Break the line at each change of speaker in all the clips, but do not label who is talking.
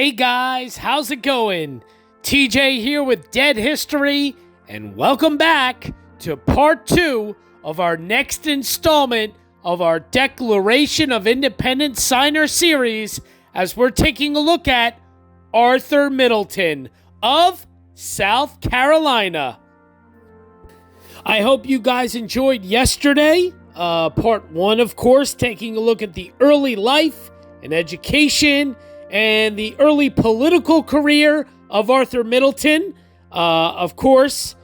Hey guys, how's it going? TJ here with DeadHistory, and welcome back to part 2 of our next installment of our Declaration of Independence signer series, as we're taking a look at Arthur Middleton of South Carolina. I hope you guys enjoyed yesterday. Part 1, of course, taking a look at the early life and education and the early political career of Arthur Middleton. Of course,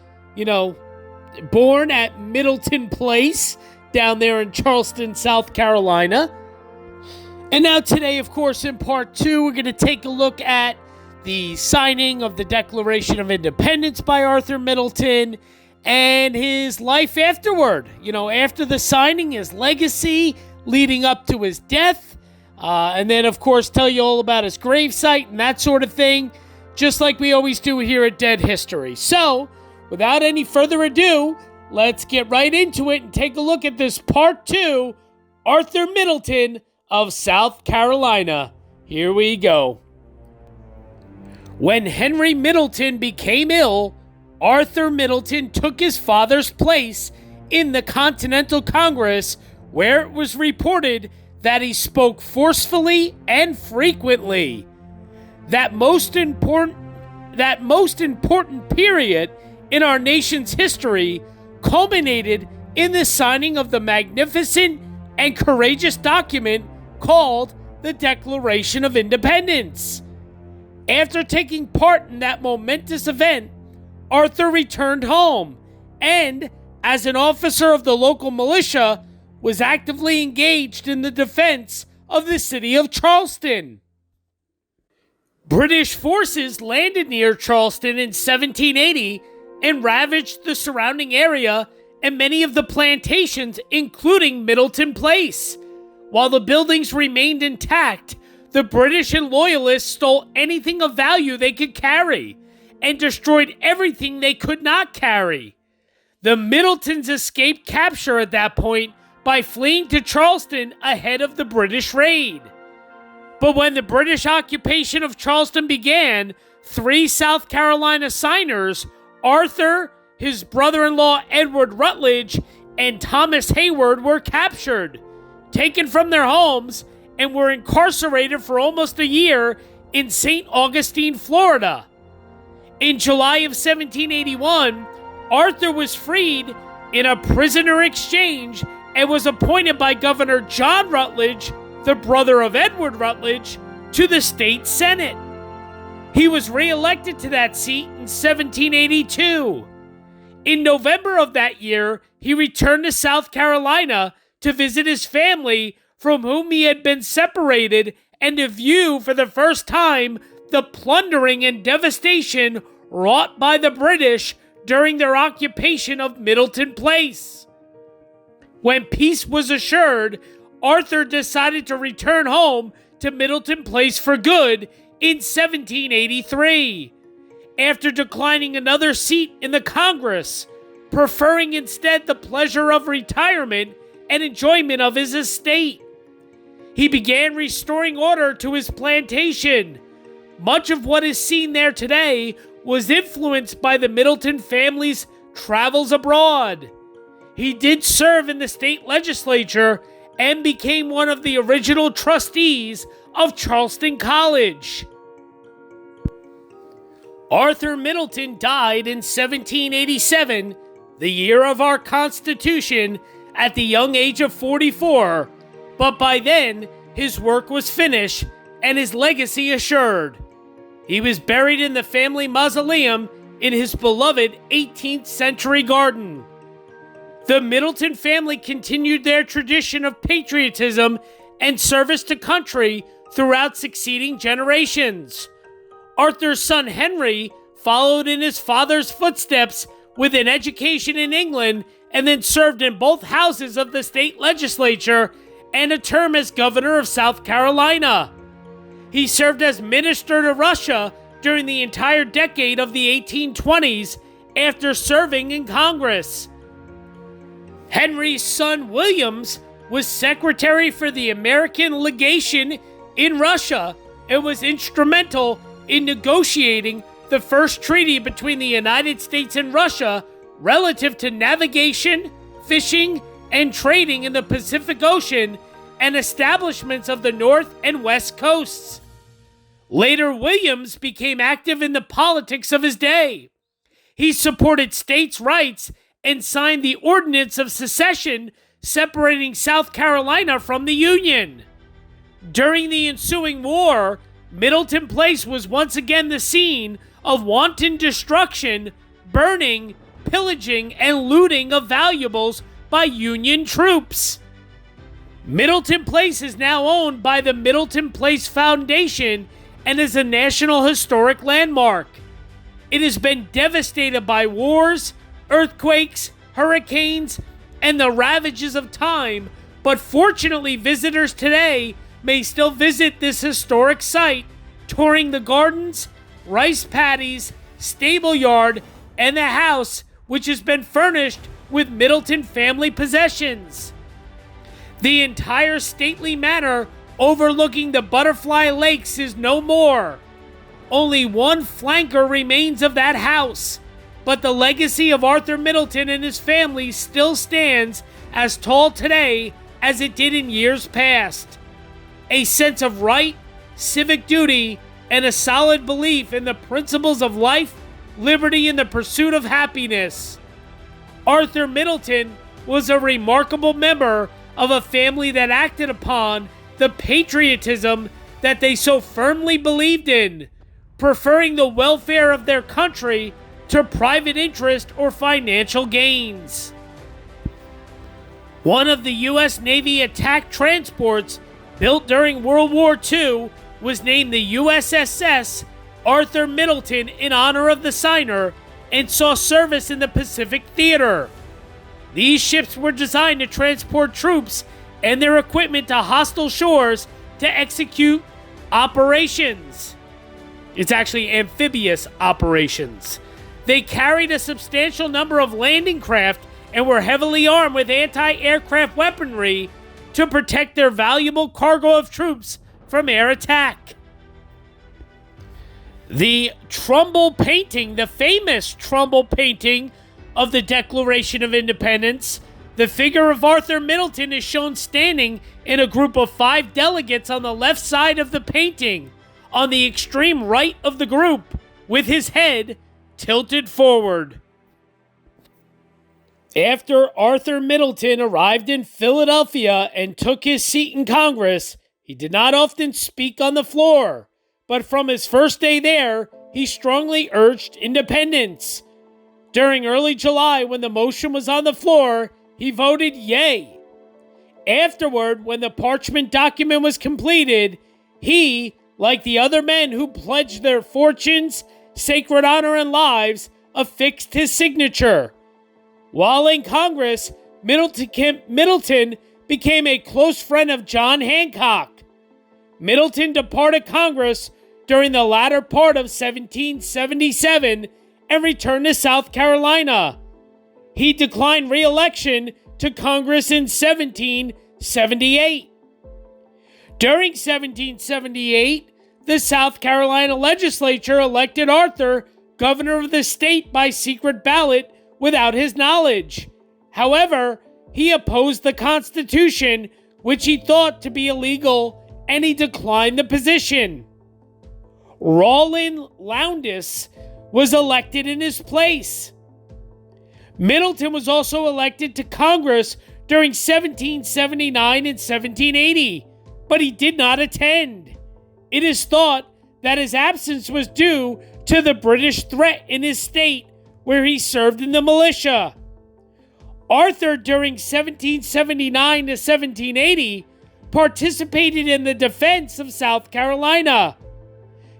born at Middleton Place down there in Charleston, South Carolina. And now today, of course, in part 2, we're going to take a look at the signing of the Declaration of Independence by Arthur Middleton and his life afterward. After the signing, his legacy leading up to his death. And then, of course, tell you all about his gravesite and that sort of thing, just like we always do here at DeadHistory. So, without any further ado, let's get right into it and take a look at this part 2, Arthur Middleton of South Carolina. Here we go. When Henry Middleton became ill, Arthur Middleton took his father's place in the Continental Congress, where it was reported that he spoke forcefully and frequently. That most important period in our nation's history culminated in the signing of the magnificent and courageous document called the Declaration of Independence. After taking part in that momentous event, Arthur returned home and, as an officer of the local militia, was actively engaged in the defense of the city of Charleston. British forces landed near Charleston in 1780 and ravaged the surrounding area and many of the plantations, including Middleton Place. While the buildings remained intact, the British and Loyalists stole anything of value they could carry and destroyed everything they could not carry. The Middletons escaped capture at that point by fleeing to Charleston ahead of the British raid. But when the British occupation of Charleston began, 3 South Carolina signers, Arthur, his brother-in-law Edward Rutledge, and Thomas Hayward, were captured, taken from their homes, and were incarcerated for almost a year in St. Augustine, Florida. In July of 1781, Arthur was freed in a prisoner exchange and was appointed by Governor John Rutledge, the brother of Edward Rutledge, to the state senate. He was re-elected to that seat in 1782. In November of that year, he returned to South Carolina to visit his family, from whom he had been separated, and to view for the first time the plundering and devastation wrought by the British during their occupation of Middleton Place. When peace was assured, Arthur decided to return home to Middleton Place for good in 1783, after declining another seat in the Congress, preferring instead the pleasure of retirement and enjoyment of his estate. He began restoring order to his plantation. Much of what is seen there today was influenced by the Middleton family's travels abroad. He did serve in the state legislature and became one of the original trustees of Charleston College. Arthur Middleton died in 1787, the year of our Constitution, at the young age of 44, but by then his work was finished and his legacy assured. He was buried in the family mausoleum in his beloved 18th century garden. The Middleton family continued their tradition of patriotism and service to country throughout succeeding generations. Arthur's son Henry followed in his father's footsteps with an education in England and then served in both houses of the state legislature and a term as governor of South Carolina. He served as minister to Russia during the entire decade of the 1820s after serving in Congress. Henry's son Williams was secretary for the American legation in Russia and was instrumental in negotiating the first treaty between the United States and Russia relative to navigation, fishing, and trading in the Pacific Ocean and establishments of the North and West coasts. Later, Williams became active in the politics of his day. He supported states' rights and signed the Ordinance of Secession separating South Carolina from the Union. During the ensuing war, Middleton Place was once again the scene of wanton destruction, burning, pillaging, and looting of valuables by Union troops. Middleton Place is now owned by the Middleton Place Foundation and is a National Historic Landmark. It has been devastated by wars, earthquakes, hurricanes, and the ravages of time, but fortunately visitors today may still visit this historic site, touring the gardens, rice paddies, stable yard, and the house, which has been furnished with Middleton family possessions. The entire stately manor overlooking the Butterfly Lakes is no more. Only one flanker remains of that house, but the legacy of Arthur Middleton and his family still stands as tall today as it did in years past. A sense of right, civic duty, and a solid belief in the principles of life, liberty, and the pursuit of happiness. Arthur Middleton was a remarkable member of a family that acted upon the patriotism that they so firmly believed in, preferring the welfare of their country to private interest or financial gains. One of the U.S. Navy attack transports built during World War II was named the USS Arthur Middleton in honor of the signer and saw service in the Pacific Theater. These ships were designed to transport troops and their equipment to hostile shores to execute operations. It's actually amphibious operations. They carried a substantial number of landing craft and were heavily armed with anti-aircraft weaponry to protect their valuable cargo of troops from air attack. The Trumbull painting, the famous Trumbull painting of the Declaration of Independence, the figure of Arthur Middleton is shown standing in a group of 5 delegates on the left side of the painting, on the extreme right of the group, with his head tilted forward. After Arthur Middleton arrived in Philadelphia and took his seat in Congress, he did not often speak on the floor, but from his first day there, he strongly urged independence. During early July, when the motion was on the floor, he voted yay. Afterward, when the parchment document was completed, he, like the other men who pledged their fortunes, sacred honor, and lives, affixed his signature. While in Congress, Middleton became a close friend of John Hancock. Middleton departed Congress during the latter part of 1777 and returned to South Carolina. He declined re-election to Congress in 1778. During 1778, the South Carolina legislature elected Arthur governor of the state by secret ballot without his knowledge. However, he opposed the Constitution, which he thought to be illegal, and he declined the position. Rollin Lowndes was elected in his place. Middleton was also elected to Congress during 1779 and 1780, but he did not attend. It is thought that his absence was due to the British threat in his state, where he served in the militia. Arthur, during 1779 to 1780, participated in the defense of South Carolina.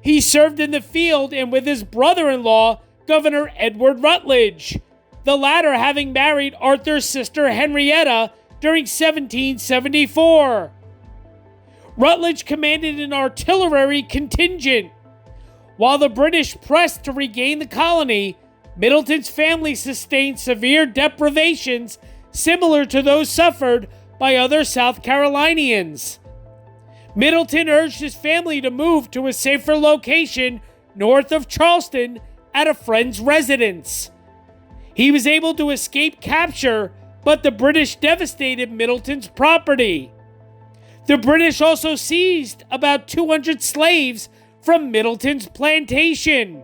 He served in the field and with his brother-in-law, Governor Edward Rutledge, the latter having married Arthur's sister Henrietta during 1774. Rutledge commanded an artillery contingent. While the British pressed to regain the colony, Middleton's family sustained severe deprivations similar to those suffered by other South Carolinians. Middleton urged his family to move to a safer location north of Charleston at a friend's residence. He was able to escape capture, but the British devastated Middleton's property. The British also seized about 200 slaves from Middleton's plantation.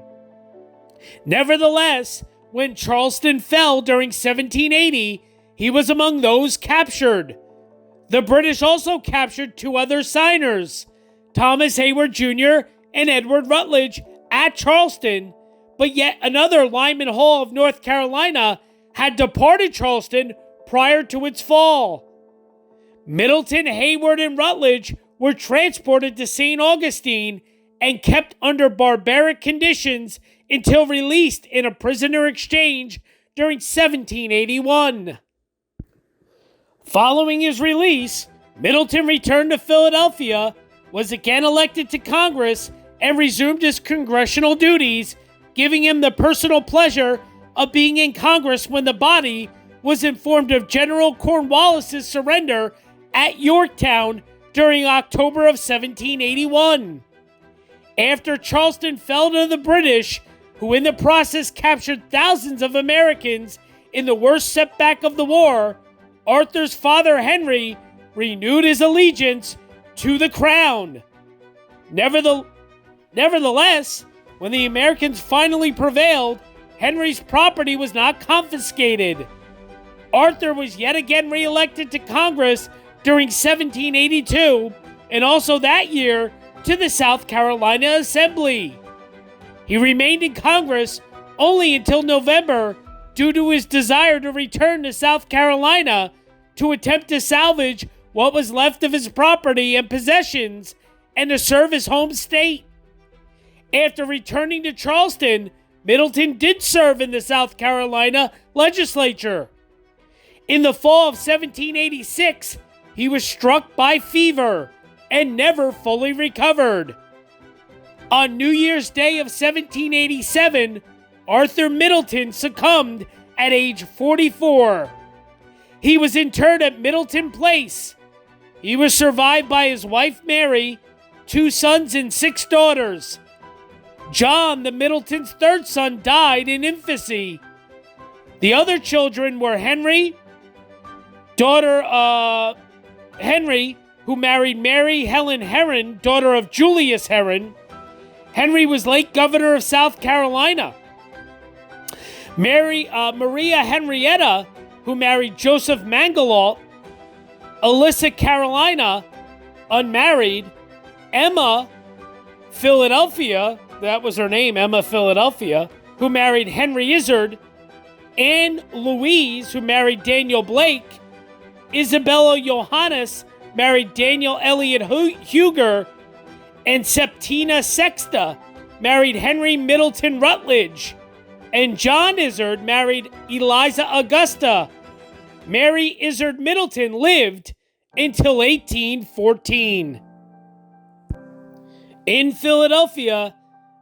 Nevertheless, when Charleston fell during 1780, he was among those captured. The British also captured 2 other signers, Thomas Hayward Jr. and Edward Rutledge, at Charleston, but yet another Lyman Hall of North Carolina had departed Charleston prior to its fall. Middleton, Hayward, and Rutledge were transported to St. Augustine and kept under barbaric conditions until released in a prisoner exchange during 1781. Following his release, Middleton returned to Philadelphia, was again elected to Congress, and resumed his congressional duties, giving him the personal pleasure of being in Congress when the body was informed of General Cornwallis's surrender at Yorktown during October of 1781. After Charleston fell to the British, who in the process captured thousands of Americans in the worst setback of the war, Arthur's father Henry renewed his allegiance to the crown. Nevertheless, when the Americans finally prevailed, Henry's property was not confiscated. Arthur was yet again re-elected to Congress during 1782, and also that year to the South Carolina Assembly. He remained in Congress only until November due to his desire to return to South Carolina to attempt to salvage what was left of his property and possessions and to serve his home state. After returning to Charleston, Middleton did serve in the South Carolina legislature. In the fall of 1786, he was struck by fever and never fully recovered. On New Year's Day of 1787, Arthur Middleton succumbed at age 44. He was interred at Middleton Place. He was survived by his wife Mary, 2 sons and 6 daughters. John, the Middleton's 3rd son, died in infancy. The other children were Henry, who married Mary Helen Herron, daughter of Julius Herron. Henry was late governor of South Carolina. Maria Henrietta, who married Joseph Mangalaut. Alyssa Carolina, unmarried. Emma Philadelphia, that was her name, Emma Philadelphia, who married Henry Izard. Anne Louise, who married Daniel Blake. Isabella Johannes married Daniel Elliott Huger. And Septina Sexta married Henry Middleton Rutledge. And John Izard married Eliza Augusta. Mary Izard Middleton lived until 1814. In Philadelphia,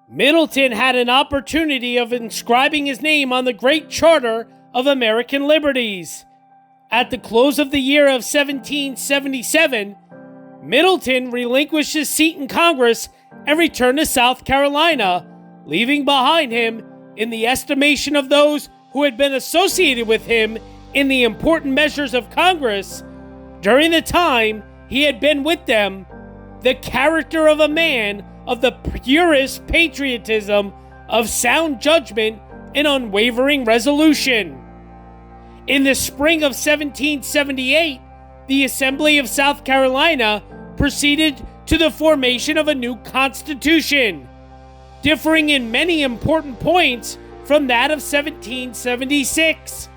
Middleton had an opportunity of inscribing his name on the Great Charter of American Liberties. At the close of the year of 1777, Middleton relinquished his seat in Congress and returned to South Carolina, leaving behind him, in the estimation of those who had been associated with him in the important measures of Congress, during the time he had been with them, the character of a man of the purest patriotism, of sound judgment, and unwavering resolution. In the spring of 1778, the Assembly of South Carolina proceeded to the formation of a new constitution, differing in many important points from that of 1776.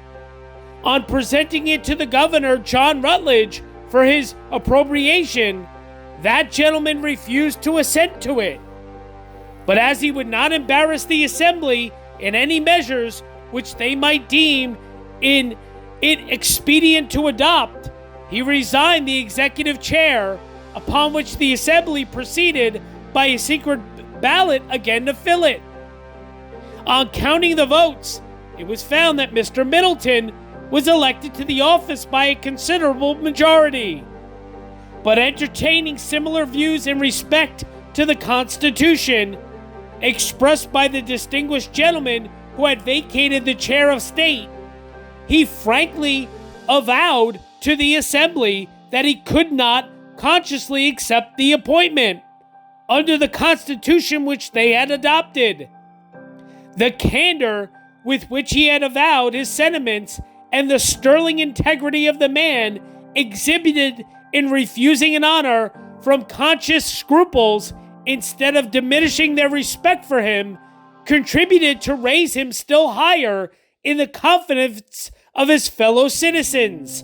On presenting it to the governor, John Rutledge, for his appropriation, that gentleman refused to assent to it. But as he would not embarrass the Assembly in any measures which they might deem it expedient to adopt, he resigned the executive chair, upon which the Assembly proceeded by a secret ballot again to fill it. On counting the votes, it was found that Mr. Middleton was elected to the office by a considerable majority. but entertaining similar views in respect to the Constitution expressed by the distinguished gentleman who had vacated the chair of state, he frankly avowed to the assembly that he could not consciously accept the appointment under the Constitution which they had adopted. The candor with which he had avowed his sentiments and the sterling integrity of the man exhibited in refusing an honor from conscious scruples instead of diminishing their respect for him contributed to raise him still higher in the confidence of his fellow citizens.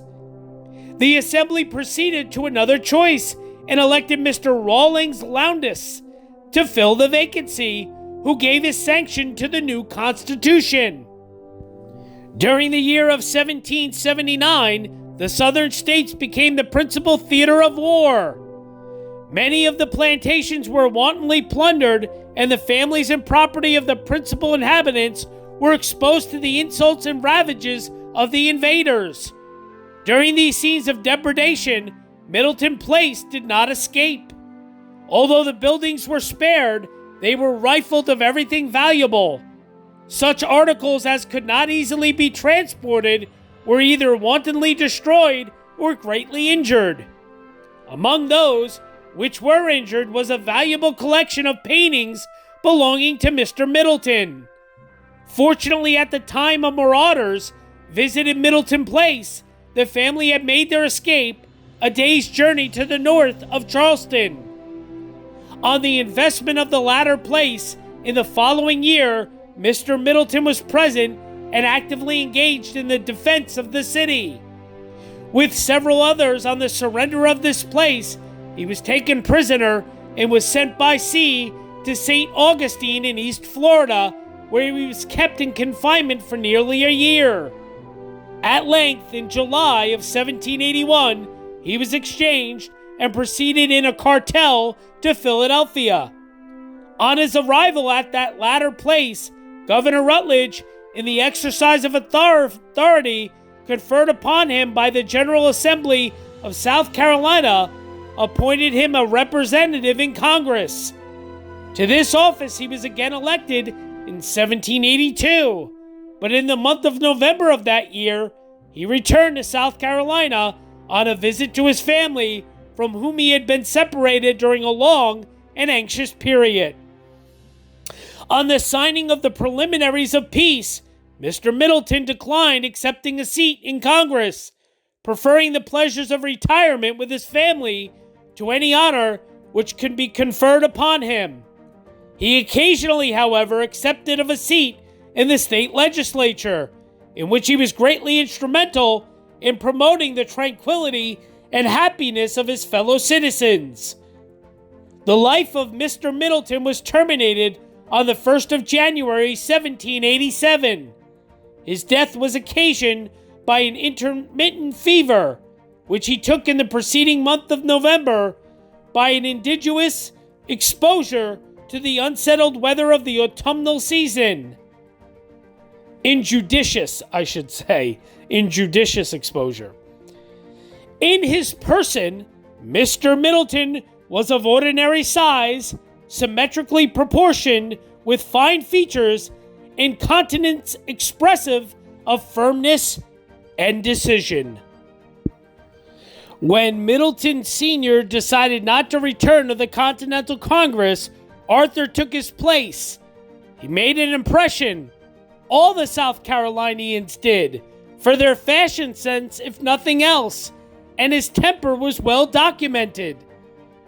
The assembly proceeded to another choice and elected Mr. Rawlings Lowndes to fill the vacancy, who gave his sanction to the new Constitution. During the year of 1779, the southern states became the principal theater of war. Many of the plantations were wantonly plundered, and the families and property of the principal inhabitants were exposed to the insults and ravages of the invaders. During these scenes of depredation, Middleton Place did not escape. Although the buildings were spared, they were rifled of everything valuable. Such articles as could not easily be transported were either wantonly destroyed or greatly injured. Among those which were injured was a valuable collection of paintings belonging to Mr. Middleton. Fortunately, at the time of marauders visited Middleton Place, the family had made their escape a day's journey to the north of Charleston. On the investment of the latter place in the following year, Mr. Middleton was present and actively engaged in the defense of the city. With several others on the surrender of this place, he was taken prisoner and was sent by sea to St. Augustine in East Florida, where he was kept in confinement for nearly a year. At length, in July of 1781, he was exchanged and proceeded in a cartel to Philadelphia. On his arrival at that latter place, Governor Rutledge, in the exercise of authority conferred upon him by the General Assembly of South Carolina, appointed him a representative in Congress. To this office he was again elected in 1782, but in the month of November of that year, he returned to South Carolina on a visit to his family, from whom he had been separated during a long and anxious period. On the signing of the preliminaries of peace, Mr. Middleton declined accepting a seat in Congress, preferring the pleasures of retirement with his family to any honor which could be conferred upon him. He occasionally, however, accepted of a seat in the state legislature, in which he was greatly instrumental in promoting the tranquility and happiness of his fellow citizens. The life of Mr. Middleton was terminated on the 1st of January, 1787. His death was occasioned by an intermittent fever, which he took in the preceding month of November by an injudicious exposure to the unsettled weather of the autumnal season. Injudicious exposure. In his person, Mr. Middleton was of ordinary size, symmetrically proportioned, with fine features and countenance expressive of firmness and decision. When Middleton Sr. decided not to return to the Continental Congress, Arthur took his place. He made an impression. All the South Carolinians did, for their fashion sense if nothing else, and his temper was well documented.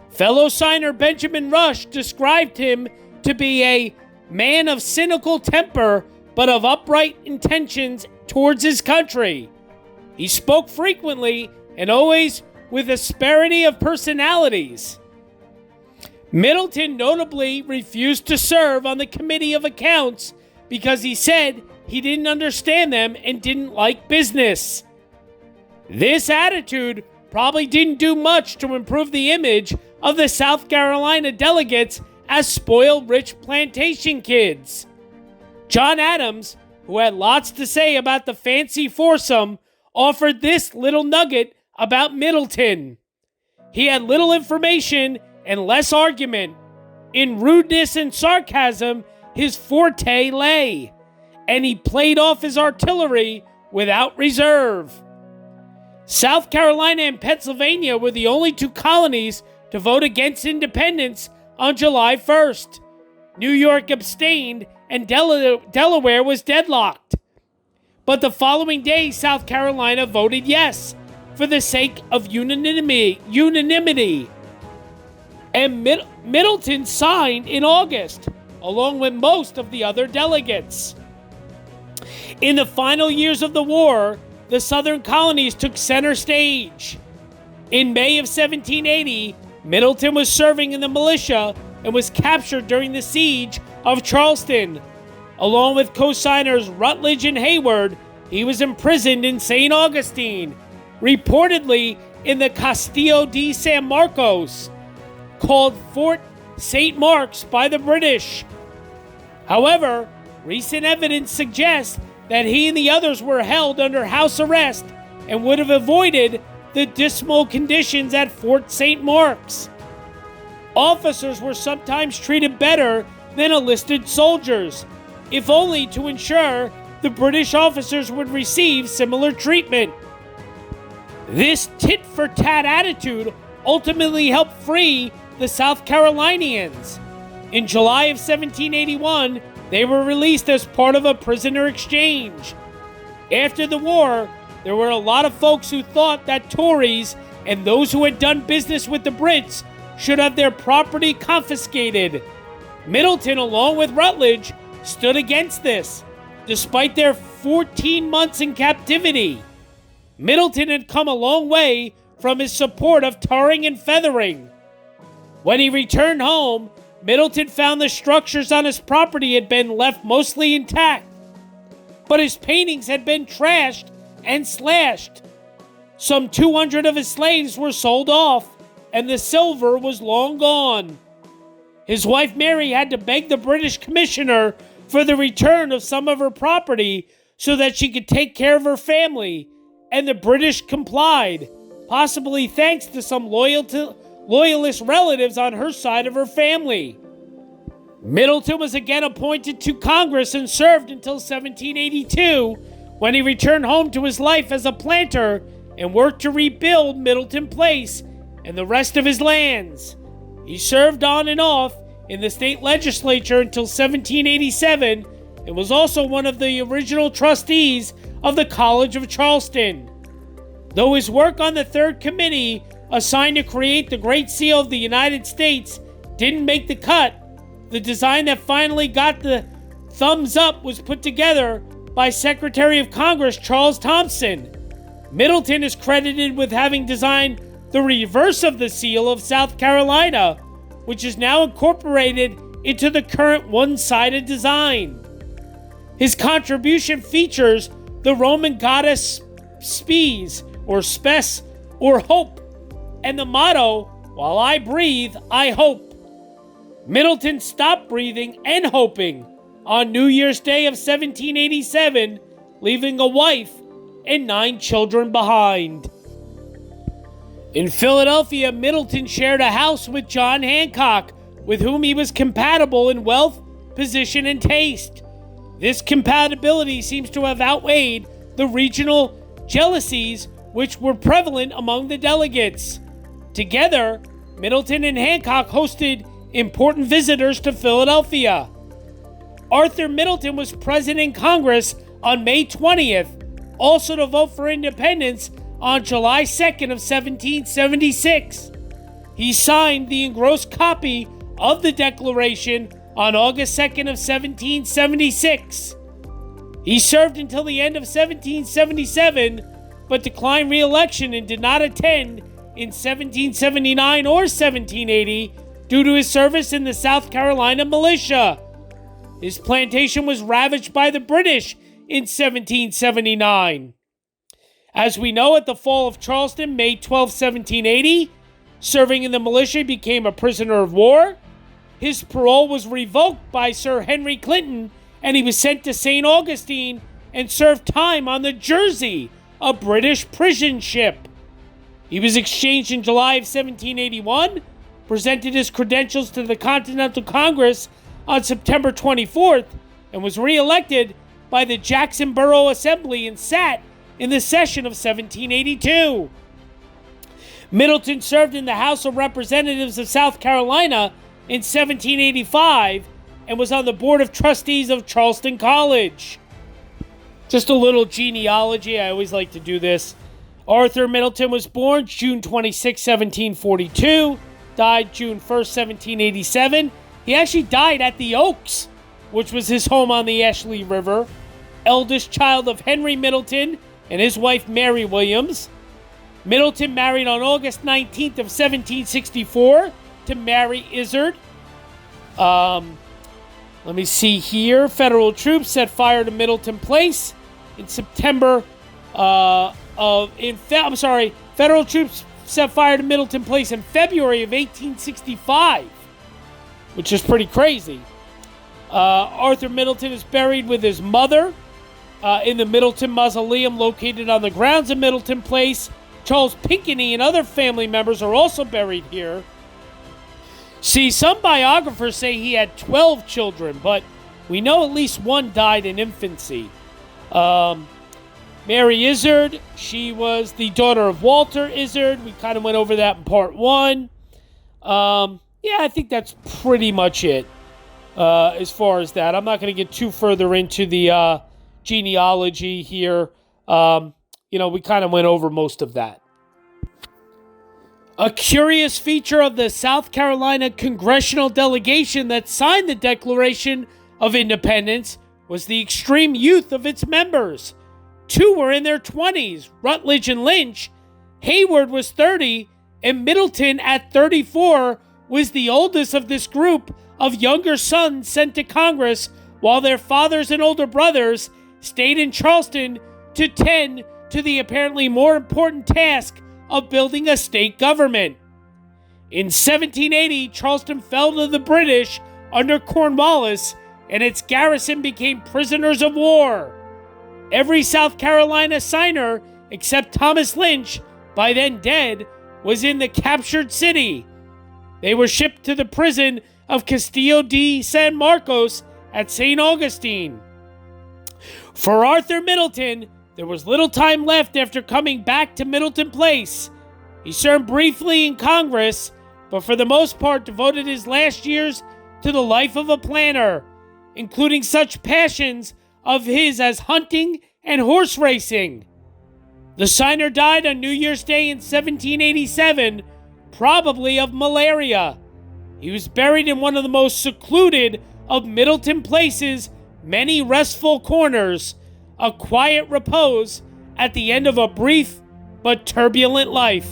Fellow signer Benjamin Rush described him to be a man of cynical temper, but of upright intentions towards his country. He spoke frequently and always with asperity of personalities. Middleton notably refused to serve on the Committee of Accounts because he said he didn't understand them and didn't like business. This attitude probably didn't do much to improve the image of the South Carolina delegates as spoiled rich plantation kids. John Adams, who had lots to say about the fancy foursome, offered this little nugget about Middleton. He had little information and less argument. In rudeness and sarcasm, his forte lay, and he played off his artillery without reserve. South Carolina and Pennsylvania were the only two colonies to vote against independence on July 1st. New York abstained, and Delaware was deadlocked. But the following day, South Carolina voted yes, for the sake of unanimity. And Middleton signed in August, along with most of the other delegates. In the final years of the war, the southern colonies took center stage. In May of 1780, Middleton was serving in the militia and was captured during the siege of Charleston. Along with co-signers Rutledge and Hayward, he was imprisoned in St. Augustine, reportedly in the Castillo de San Marcos, called Fort St. Mark's by the British. However, recent evidence suggests that he and the others were held under house arrest and would have avoided the dismal conditions at Fort St. Mark's. Officers were sometimes treated better than enlisted soldiers, if only to ensure the British officers would receive similar treatment. This tit-for-tat attitude ultimately helped free the South Carolinians. In July of 1781, they were released as part of a prisoner exchange. After the war, there were a lot of folks who thought that Tories and those who had done business with the Brits should have their property confiscated. Middleton, along with Rutledge, stood against this, despite their 14 months in captivity. Middleton had come a long way from his support of tarring and feathering. When he returned home, Middleton found the structures on his property had been left mostly intact, but his paintings had been trashed and slashed. Some 200 of his slaves were sold off, and the silver was long gone. His wife Mary had to beg the British commissioner for the return of some of her property so that she could take care of her family, and the British complied, possibly thanks to some loyalist relatives on her side of her family. Middleton was again appointed to Congress and served until 1782, when he returned home to his life as a planter and worked to rebuild Middleton Place and the rest of his lands. He served on and off in the state legislature until 1787 and was also one of the original trustees of the College of Charleston. Though his work on the Third Committee, assigned to create the Great Seal of the United States, didn't make the cut, the design that finally got the thumbs up was put together by Secretary of Congress Charles Thompson. Middleton is credited with having designed the reverse of the seal of South Carolina, which is now incorporated into the current one-sided design. His contribution features the Roman goddess Spes, or Spes, or Hope, and the motto, "While I breathe, I hope." Middleton stopped breathing and hoping on New Year's Day of 1787, leaving a wife and 9 children behind. In Philadelphia, Middleton shared a house with John Hancock, with whom he was compatible in wealth, position, and taste. This compatibility seems to have outweighed the regional jealousies which were prevalent among the delegates. Together, Middleton and Hancock hosted important visitors to Philadelphia. Arthur Middleton was present in Congress on May 20th, also to vote for independence on July 2nd of 1776. He signed the engrossed copy of the Declaration on August 2nd of 1776. He served until the end of 1777, but declined re-election and did not attend in 1779 or 1780 due to his service in the South Carolina Militia. His plantation was ravaged by the British in 1779. As we know, at the fall of Charleston, May 12, 1780, serving in the militia became a prisoner of war. His parole was revoked by Sir Henry Clinton, and he was sent to St. Augustine and served time on the Jersey, a British prison ship. He was exchanged in July of 1781, presented his credentials to the Continental Congress on September 24th, and was re-elected by the Jackson Borough Assembly and sat in the session of 1782. Middleton served in the House of Representatives of South Carolina in 1785 and was on the Board of Trustees of Charleston College. Just a little genealogy. I always like to do this. Arthur Middleton was born June 26, 1742, died June 1st, 1787. He actually died at the Oaks, which was his home on the Ashley River. Eldest child of Henry Middleton and his wife Mary Williams. Middleton married on August 19th of 1764 to Mary Izard. Let me see here. Federal troops set fire to Middleton Place in September Federal troops set fire to Middleton Place in February of 1865, which is pretty crazy. Arthur Middleton is buried with his mother in the Middleton Mausoleum located on the grounds of Middleton Place. Charles Pinckney and other family members are also buried here. See, some biographers say he had 12 children, but we know at least one died in infancy. Mary Izard, she was the daughter of Walter Izard. We kind of went over that in part 1. Yeah, I think that's pretty much it as far as that. I'm not going to get too further into the genealogy here. We kind of went over most of that. A curious feature of the South Carolina Congressional delegation that signed the Declaration of Independence was the extreme youth of its members. 2 were in their 20s, Rutledge and Lynch. Hayward was 30, and Middleton at 34 was the oldest of this group of younger sons sent to Congress, while their fathers and older brothers stayed in Charleston to tend to the apparently more important task of building a state government. In 1780, Charleston fell to the British under Cornwallis, and its garrison became prisoners of war. Every South Carolina signer, except Thomas Lynch, by then dead, was in the captured city. They were shipped to the prison of Castillo de San Marcos at St. Augustine. For Arthur Middleton, there was little time left after coming back to Middleton Place. He served briefly in Congress, but for the most part devoted his last years to the life of a planter, including such passions of his as hunting and horse racing. The signer died on New Year's Day in 1787, probably of malaria. He was buried in one of the most secluded of Middleton Place's many restful corners, a quiet repose at the end of a brief but turbulent life.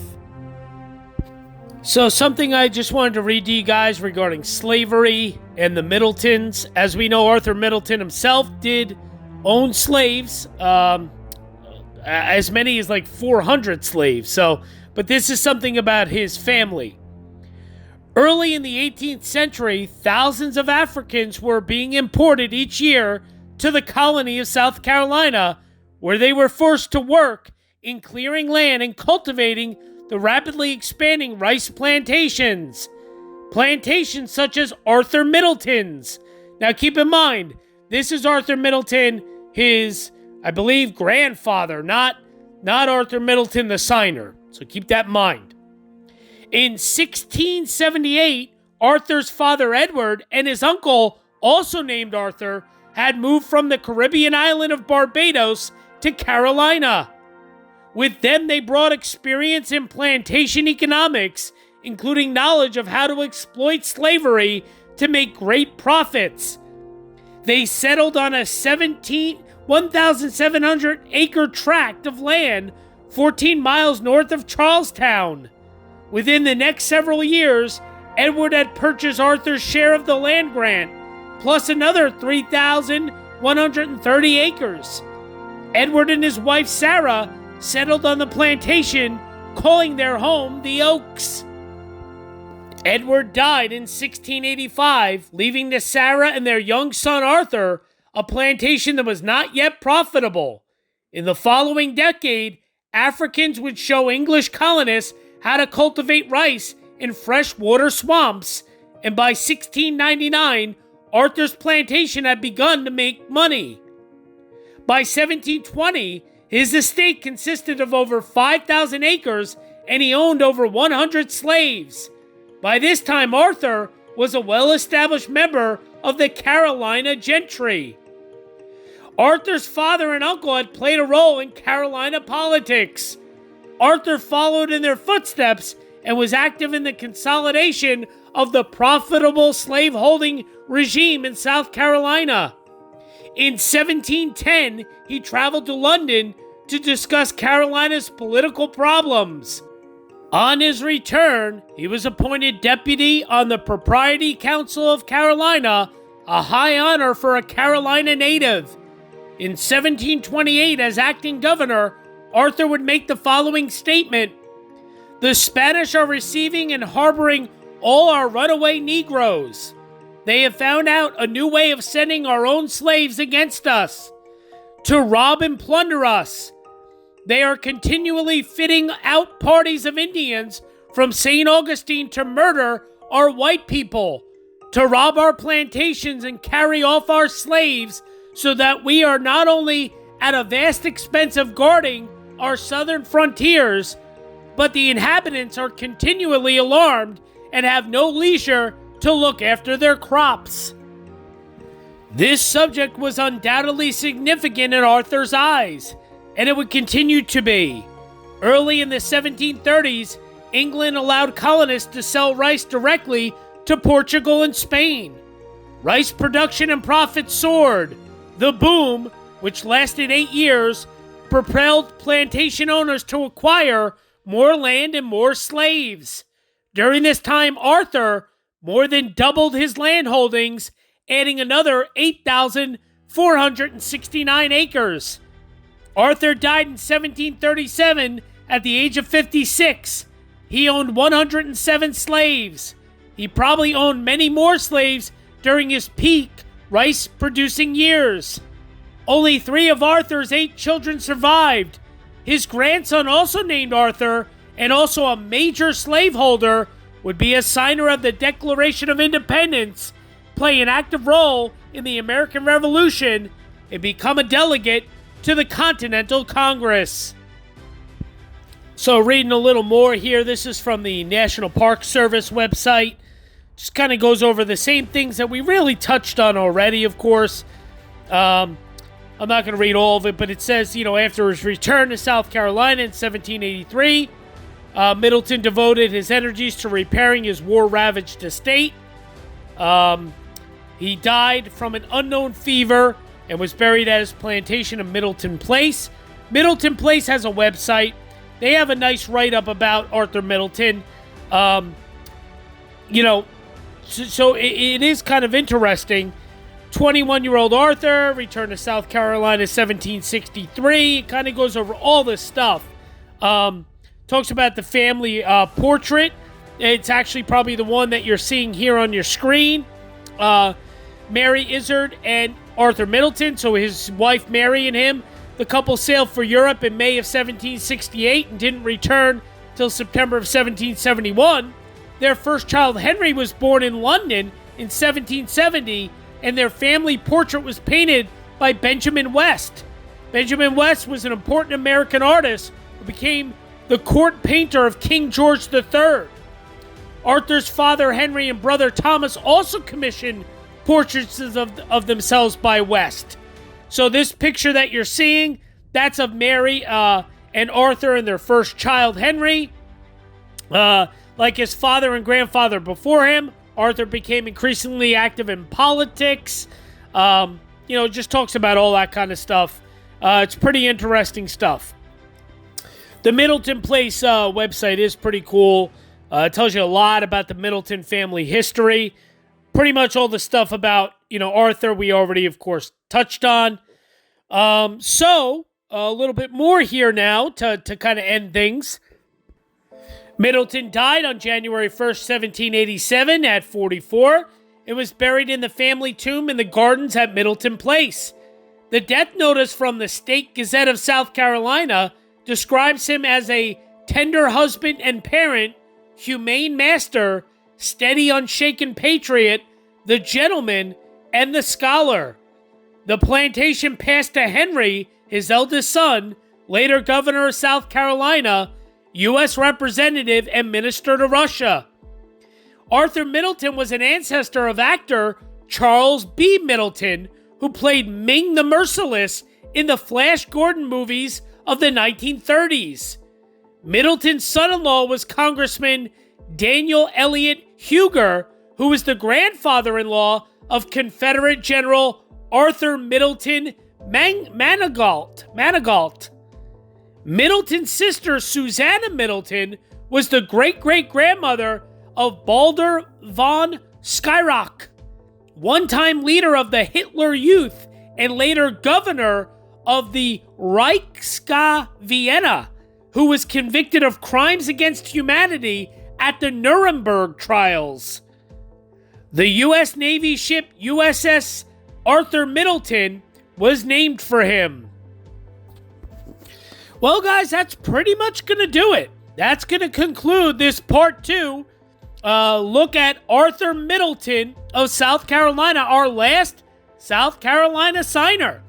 So something I just wanted to read to you guys regarding slavery and the Middletons. As we know, Arthur Middleton himself did own slaves, as many as like 400 slaves. But this is something about his family. Early in the 18th century, thousands of Africans were being imported each year to the colony of South Carolina, where they were forced to work in clearing land and cultivating the rapidly expanding rice plantations. Plantations such as Arthur Middleton's. Now keep in mind, this is Arthur Middleton, his, I believe, grandfather, not Arthur Middleton the signer. So keep that in mind. In 1678, Arthur's father Edward and his uncle, also named Arthur, had moved from the Caribbean island of Barbados to Carolina. With them, they brought experience in plantation economics, including knowledge of how to exploit slavery to make great profits. They settled on a 1,700-acre tract of land 14 miles north of Charlestown. Within the next several years, Edward had purchased Arthur's share of the land grant, plus another 3,130 acres. Edward and his wife Sarah settled on the plantation, calling their home the Oaks. Edward died in 1685, leaving to Sarah and their young son Arthur a plantation that was not yet profitable. In the following decade, Africans would show English colonists how to cultivate rice in freshwater swamps, and by 1699, Arthur's plantation had begun to make money. By 1720, his estate consisted of over 5,000 acres, and he owned over 100 slaves. By this time, Arthur was a well-established member of the Carolina gentry. Arthur's father and uncle had played a role in Carolina politics. Arthur followed in their footsteps and was active in the consolidation of the profitable slaveholding regime in South Carolina. In 1710, he traveled to London to discuss Carolina's political problems. On his return, he was appointed deputy on the Propriety Council of Carolina, a high honor for a Carolina native. In 1728, as acting governor, Arthur would make the following statement: "The Spanish are receiving and harboring all our runaway Negroes. They have found out a new way of sending our own slaves against us, to rob and plunder us. They are continually fitting out parties of Indians from St. Augustine to murder our white people, to rob our plantations and carry off our slaves, so that we are not only at a vast expense of guarding our southern frontiers, but the inhabitants are continually alarmed and have no leisure to look after their crops." This subject was undoubtedly significant in Arthur's eyes, and it would continue to be. Early in the 1730s, England allowed colonists to sell rice directly to Portugal and Spain. Rice production and profits soared. The boom, which lasted 8 years, propelled plantation owners to acquire more land and more slaves. During this time, Arthur more than doubled his land holdings, adding another 8,469 acres. Arthur died in 1737 at the age of 56. He owned 107 slaves. He probably owned many more slaves during his peak rice-producing years. Only 3 of Arthur's 8 children survived. His grandson, also named Arthur, and also a major slaveholder, would be a signer of the Declaration of Independence, play an active role in the American Revolution, and become a delegate to the Continental Congress. So reading a little more here, this is from the National Park Service website. Just kind of goes over the same things that we really touched on already, of course. I'm not going to read all of it, but it says, after his return to South Carolina in 1783, Middleton devoted his energies to repairing his war-ravaged estate. He died from an unknown fever and was buried at his plantation of Middleton Place. Middleton Place has a website. They have a nice write-up about Arthur Middleton. So it is kind of interesting. 21-year-old Arthur returned to South Carolina 1763. It kind of goes over all this stuff. Talks about the family portrait. It's actually probably the one that you're seeing here on your screen. Mary Izard and Arthur Middleton, so his wife Mary and him. The couple sailed for Europe in May of 1768 and didn't return till September of 1771. Their first child, Henry, was born in London in 1770, and their family portrait was painted by Benjamin West. Benjamin West was an important American artist who became the court painter of King George III. Arthur's father, Henry, and brother Thomas also commissioned portraits of themselves by West. So this picture that you're seeing, that's of Mary and Arthur and their first child, Henry. Like his father and grandfather before him, Arthur became increasingly active in politics. Just talks about all that kind of stuff. It's pretty interesting stuff. The Middleton Place website is pretty cool. It tells you a lot about the Middleton family history. Pretty much all the stuff about, Arthur we already, of course, touched on. So, a little bit more here now to kind of end things. Middleton died on January 1st, 1787 at 44 and was buried in the family tomb in the gardens at Middleton Place. The death notice from the State Gazette of South Carolina describes him as a tender husband and parent, humane master, steady, unshaken patriot, the gentleman, and the scholar. The plantation passed to Henry, his eldest son, later governor of South Carolina, U.S. representative, and minister to Russia. Arthur Middleton was an ancestor of actor Charles B. Middleton, who played Ming the Merciless in the Flash Gordon movies of the 1930s. Middleton's son-in-law was Congressman Daniel Elliott Huger, who was the grandfather-in-law of Confederate General Arthur Middleton Manigault. Middleton's sister, Susanna Middleton, was the great-great-grandmother of Baldur von Schirach, one-time leader of the Hitler Youth and later governor of the Reichsgericht Vienna, who was convicted of crimes against humanity at the Nuremberg trials. The U.S. Navy ship USS Arthur Middleton was named for him. Well, guys, that's pretty much going to do it. That's going to conclude this part 2 look at Arthur Middleton of South Carolina, our last South Carolina signer.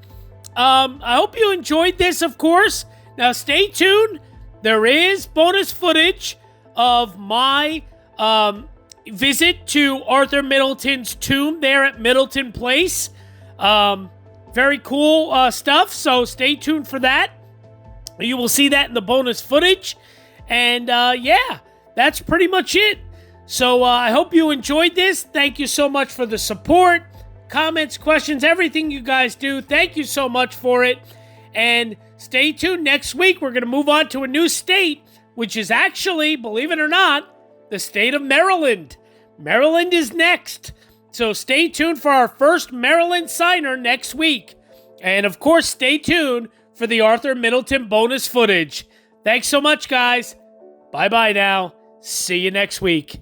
I hope you enjoyed this, of course. Now, stay tuned. There is bonus footage of my visit to Arthur Middleton's tomb there at Middleton Place. Very cool stuff, so stay tuned for that. You will see that in the bonus footage. And yeah, that's pretty much it. So I hope you enjoyed this. Thank you so much for the support, comments, questions, everything you guys do. Thank you so much for it. And stay tuned. Next week, we're going to move on to a new state, which is actually, believe it or not, the state of Maryland. Maryland is next. So stay tuned for our first Maryland signer next week. And of course, stay tuned for the Arthur Middleton bonus footage. Thanks so much, guys. Bye-bye now. See you next week.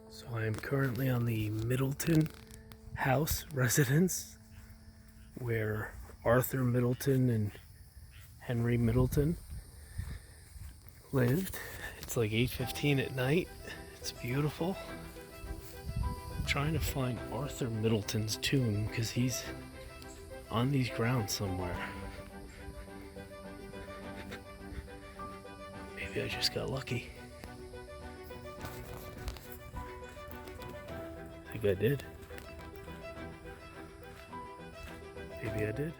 So I am currently on the Middleton house residence where Arthur Middleton and Henry Middleton lived. It's like 8:15 at night. It's beautiful. I'm trying to find Arthur Middleton's tomb because he's on these grounds somewhere. Maybe I just got lucky. I think I did. Maybe I did.